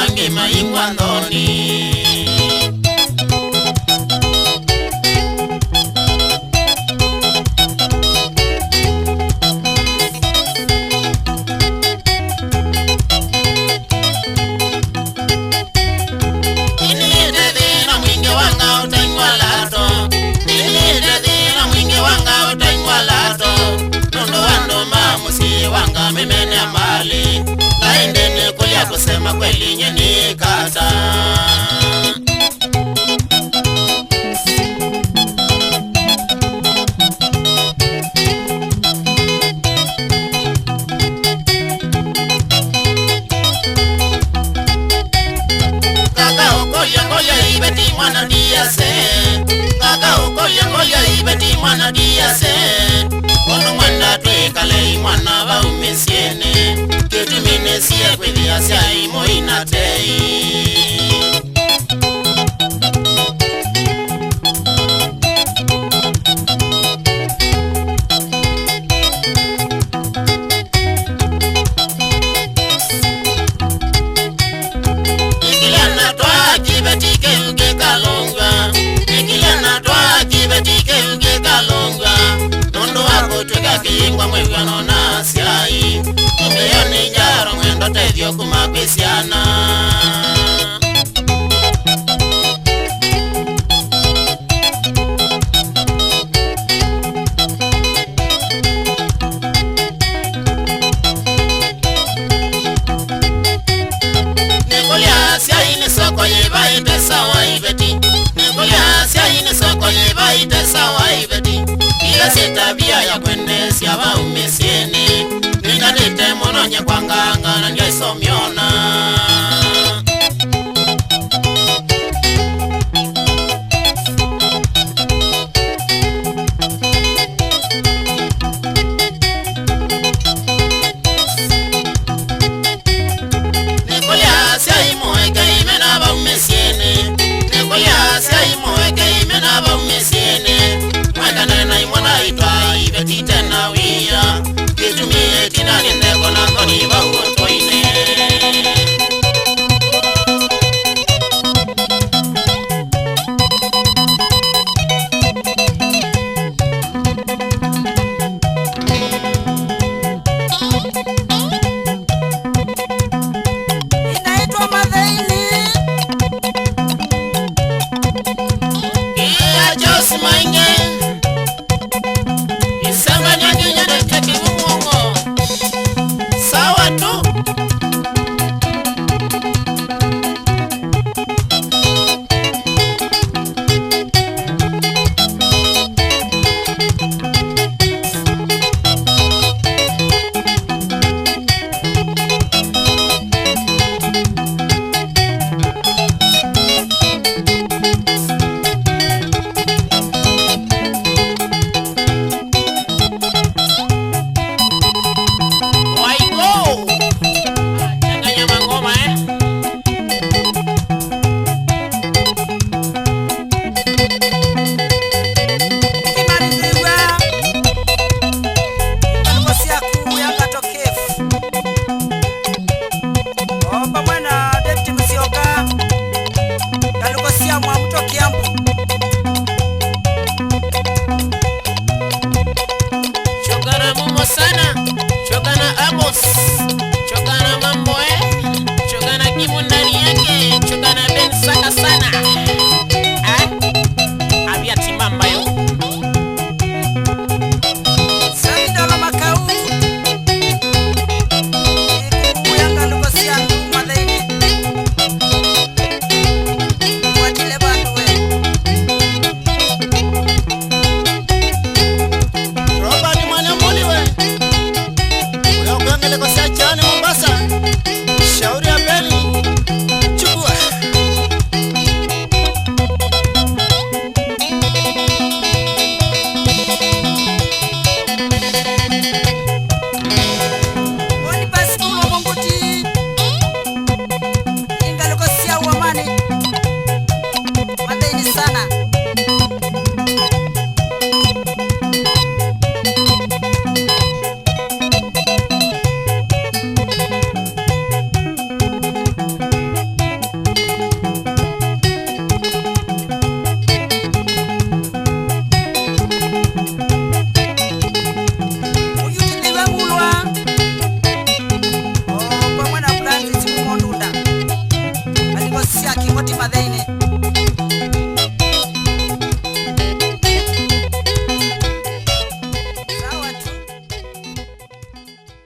wange maingwa ndoni. Mimene mbali laindene kulia kusema kweli nyeni kata. Kaka ukolia ngolia ibeti mwana diase. Kaka ukolia ngolia ibeti mwana diase. Ono mwana twekale mwana wa umesiene. Ketu minesia kweli asya imo inatei. Nikiliana toa kibetike uke kalonga. Nikiliana toa kibetike uke kalonga. Tweka kiingwa mwegano na siai. Tumeyoni njaro mwendo tevyo kumakwesiana. Nikulia siai ni soko yeba itesa wa ibeti. Nikulia siai ni soko yeba itesa wa ibeti. Ila sitabia ya kwende siya wa umesieni. Ninadete mono nye kwanga